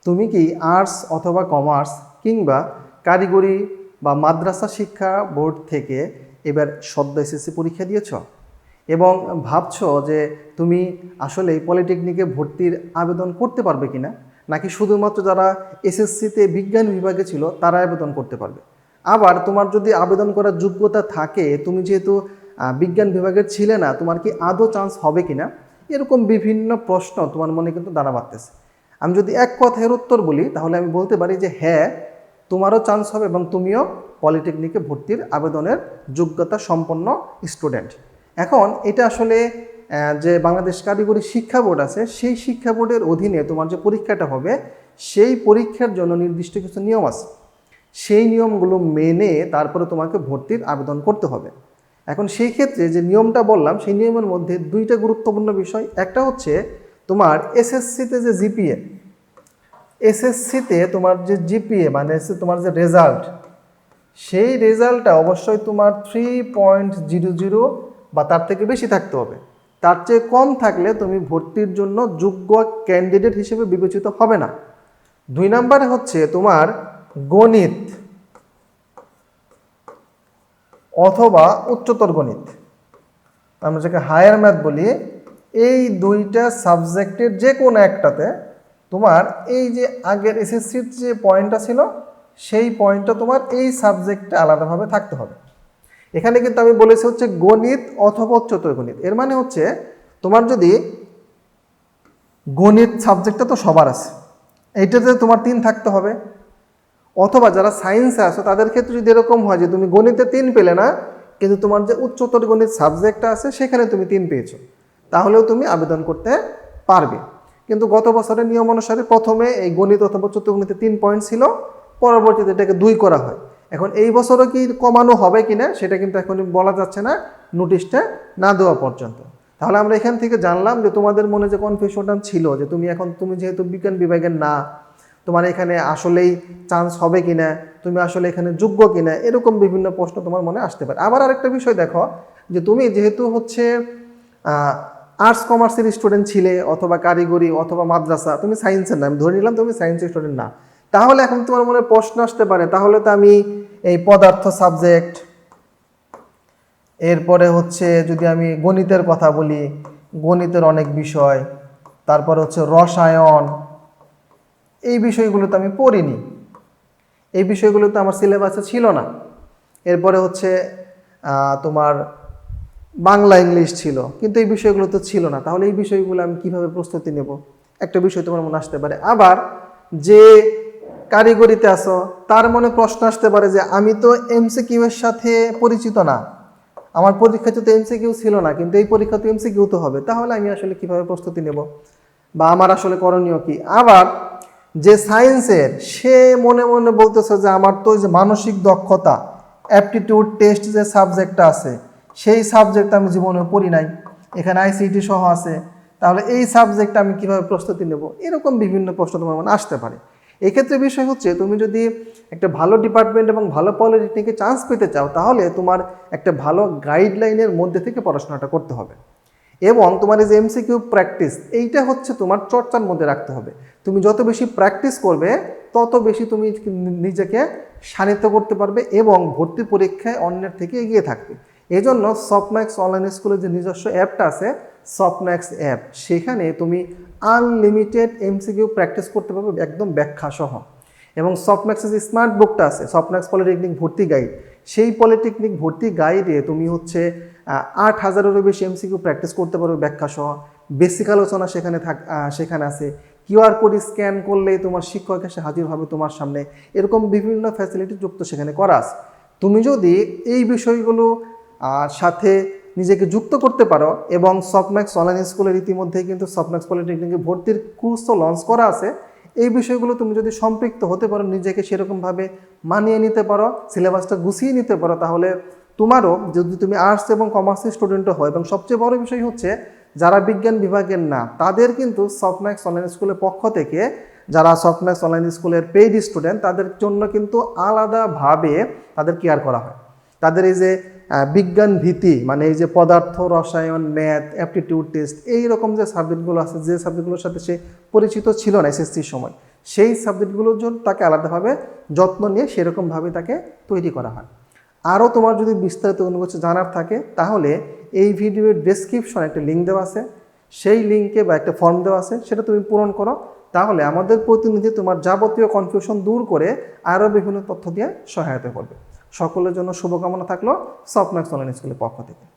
তুমি কি আর্টস অথবা কমার্স কিংবা কারিগরি বা মাদ্রাসা শিক্ষা বোর্ড থেকে এবার সদ্য এসএসসি পরীক্ষা দিয়েছ এবং ভাবছো যে তুমি আসলে পলিটেকনিকে ভর্তির আবেদন করতে পারবে কিনা, নাকি শুধুমাত্র যারা এসএসসিতে বিজ্ঞান বিভাগে ছিল তারা আবেদন করতে পারবে? আবার তোমার যদি আবেদন করার যোগ্যতা থাকে, তুমি যেহেতু বিজ্ঞান বিভাগের ছিলে না, তোমার কি আদৌ চান্স হবে কিনা, এরকম বিভিন্ন প্রশ্ন তোমার মনে কিন্তু দাঁড়া বাড়তেছে। আমি যদি এক কথার উত্তর বলি তাহলে আমি বলতে পারি যে হ্যাঁ, তোমারও চান্স হবে এবং তুমিও পলিটেকনিকে ভর্তির আবেদনের যোগ্যতা সম্পন্ন স্টুডেন্ট। এখন এটা আসলে যে বাংলাদেশ কারিগরি শিক্ষা বোর্ড আছে, সেই শিক্ষা বোর্ডের অধীনে তোমার যে পরীক্ষাটা হবে, সেই পরীক্ষার জন্য নির্দিষ্ট কিছু নিয়ম আছে। সেই নিয়মগুলো মেনে তারপরে তোমাকে ভর্তির আবেদন করতে হবে। এখন সেই ক্ষেত্রে যে নিয়মটা বললাম, সেই নিয়মের মধ্যে দুইটা গুরুত্বপূর্ণ বিষয়। একটা হচ্ছে তোমার এসএসসিতে যে জিপিএ, এসএসসিতে তোমার যে জিপিএ মানে তোমার যে রেজাল্ট, সেই রেজাল্টটা অবশ্যই তোমার 3.00 বা তার থেকে বেশি থাকতে হবে। তার চেয়ে কম থাকলে তুমি ভর্তির জন্য যোগ্য ক্যান্ডিডেট হিসেবে বিবেচিত হবে না। 2 নম্বরে হচ্ছে তোমার গণিত অথবা উচ্চতর গণিত, আমরা যাকে হায়ার ম্যাথ বলি, এই দুইটা সাবজেক্টের যে কোনো একটাতে তোমার এই যে আগের এসএসসির যে পয়েন্টটা ছিল, সেই পয়েন্টটা তোমার এই সাবজেক্টে আলাদাভাবে থাকতে হবে। এখানে কিন্তু আমি বলেছি হচ্ছে গণিত অথবা উচ্চতর গণিত। এর মানে হচ্ছে তোমার যদি গণিত সাবজেক্টটা তো সবার আছে, এইটাতে তোমার 3 থাকতে হবে। অথবা যারা সায়েন্সে আসো তাদের ক্ষেত্রে যদি এরকম হয় যে তুমি গণিতে 3 পেলে না, কিন্তু তোমার যে উচ্চতর গণিত সাবজেক্টটা আছে সেখানে তুমি 3 পেয়েছো, তাহলেও তুমি আবেদন করতে পারবে। কিন্তু গত বছরের নিয়ম অনুসারে প্রথমে এই গণিত অথবা উচ্চতর গণিতে 3 পয়েন্ট ছিল, পরবর্তীতে এটাকে 2 করা হয়। এখন এই বছরও কি কমানো হবে কিনা সেটা কিন্তু এখন বলা যাচ্ছে না, নোটিশটা না দেওয়া পর্যন্ত। তাহলে আমরা এখান থেকে জানলাম যে তোমাদের মনে যে কনফিউশনটা ছিল যে তুমি যেহেতু বিজ্ঞান বিভাগের না, তোমার এখানে আসলেই চান্স হবে কিনা, তুমি আসলে এখানে যোগ্য কিনা, এরকম বিভিন্ন প্রশ্ন তোমার মনে আসতে পারে। আবার আরেকটা বিষয় দেখো, যে তুমি যেহেতু হচ্ছে আর্টস কমার্সের স্টুডেন্ট ছিলে অথবা কারিগরি অথবা মাদ্রাসা, তুমি সায়েন্সের না, আমি ধরে নিলাম তুমি সায়েন্সের স্টুডেন্ট না, তাহলে এখন তোমার মনে প্রশ্ন আসতে পারে তাহলে তো আমি এই পদার্থ সাবজেক্ট, এরপরে হচ্ছে যদি আমি গণিতের কথা বলি, গণিতের অনেক বিষয়, তারপর হচ্ছে রসায়ন, এই বিষয়গুলো তো আমি পড়িনি, এই বিষয়গুলো তো আমার সিলেবাসে ছিল না। এরপরে হচ্ছে তোমার বাংলা ইংলিশ ছিল, কিন্তু এই বিষয়গুলো তো ছিল না, তাহলে এই বিষয়গুলো আমি কিভাবে প্রস্তুতি নেব, একটা বিষয় তোমার মনে আসতে পারে। আবার যে কারিগরিতে আসো তার মনে প্রশ্ন আসতে পারে যে আমি তো এমসিকিউ এর সাথে পরিচিত না, আমার পরীক্ষাতে তো এমসিকিউ ছিল না, কিন্তু এই পরীক্ষা তো এমসিকিউ তো হবে, তাহলে আমি আসলে কিভাবে প্রস্তুতি নেব বা আমার আসলে করণীয় কি? আবার যে সায়েন্সের, সে মনে মনে বলতেছে যে আমার তো যে মানসিক দক্ষতা অ্যাপটিটিউড টেস্ট যে সাবজেক্টটা আছে, সেই সাবজেক্ট আমি জীবনে পড়ি নাই, এখানে আইসিটি সহ আছে, তাহলে এই সাবজেক্টটা আমি কিভাবে প্রস্তুতি নেব, এরকম বিভিন্ন প্রশ্ন তোমার মনে আসতে পারে। এক্ষেত্রে বিষয় হচ্ছে তুমি যদি একটা ভালো ডিপার্টমেন্ট এবং ভালো পলিটেকনিকে চান্স পেতে চাও, তাহলে তোমার একটা ভালো গাইডলাইনের মধ্যে থেকে পড়াশোনাটা করতে হবে এবং তোমার এই যে এমসিকিউ প্র্যাকটিস, এইটা হচ্ছে তোমার চর্চার মধ্যে রাখতে হবে। তুমি যত বেশি প্র্যাকটিস করবে তত বেশি তুমি নিজেকে শানিত করতে পারবে এবং ভর্তি পরীক্ষায় অন্যের থেকে এগিয়ে থাকবে। এই জন্য সফটম্যাক্স অনলাইন স্কুলের যে নিজস্ব অ্যাপটা আছে, সফটম্যাক্স অ্যাপ, সেখানে তুমি আনলিমিটেড এমসিকিউ প্র্যাকটিস করতে পারবে একদম ব্যাখ্যা সহ। এবং সফটম্যাক্সের যে স্মার্ট বুকটা আছে, সফটম্যাক্স পলিটেকনিক ভর্তি গাইড, সেই পলিটেকনিক ভর্তি গাইডে তুমি হচ্ছে 8,000-এরও বেশি এমসিকিউ প্র্যাকটিস করতে পারবে ব্যাখ্যা সহ। বেসিক আলোচনা সেখানে আছে। কিউআর কোড স্ক্যান করলেই তোমার শিক্ষক এসে হাজির হবে তোমার সামনে, এরকম বিভিন্ন ফ্যাসিলিটি যুক্ত সেখানে করা আছে। তুমি যদি এই বিষয়গুলো সাথে নিজেকে যুক্ত করতে পারো এবং সফটম্যাক্স অনলাইন স্কুলের ইতিমধ্যেই কিন্তু সফটম্যাক্স পলিটেকনিকে ভর্তির কোর্সও লঞ্চ করা আছে, এই বিষয়গুলো তুমি যদি সম্পৃক্ত হতে পারো, নিজেকে সেরকমভাবে মানিয়ে নিতে পারো, সিলেবাসটা গুছিয়ে নিতে পারো, তাহলে তোমারও, যদি তুমি আর্টস এবং কমার্সের স্টুডেন্টও হয়, এবং সবচেয়ে বড় বিষয় হচ্ছে যারা বিজ্ঞান বিভাগের না, তাদের কিন্তু সফটম্যাক্স অনলাইন স্কুলের পক্ষ থেকে, যারা সফটম্যাক্স অনলাইন স্কুলের পেইড স্টুডেন্ট, তাদের জন্য কিন্তু আলাদাভাবে তাদের কেয়ার করা হয়। তাদের এই যে বিজ্ঞান ভীতি, মানে এই যে পদার্থ, রসায়ন, ম্যাথ, অ্যাপটিটিউড টেস্ট, এই রকম যে সাবজেক্টগুলো আছে, যে সাবজেক্টগুলোর সাথে সে পরিচিত ছিল না এসএসসির সময়, সেই সাবজেক্টগুলোর জন্য তাকে আলাদাভাবে যত্ন নিয়ে সেরকমভাবে তাকে তৈরি করা হয়। আরও তোমার যদি বিস্তারিত কোনো কিছু জানার থাকে তাহলে এই ভিডিওর ডেসক্রিপশনে একটা লিঙ্ক দেওয়া আছে, সেই লিঙ্কে বা একটা ফর্ম দেওয়া আছে, সেটা তুমি পূরণ করো। তাহলে আমাদের প্রতিনিধি তোমার যাবতীয় কনফিউশন দূর করে আরও বিভিন্ন তথ্য দিয়ে সহায়তা করবে। সকলের জন্য শুভকামনা থাকলো স্বপ্নাক্স অনলাইন স্কুলের পক্ষ থেকে।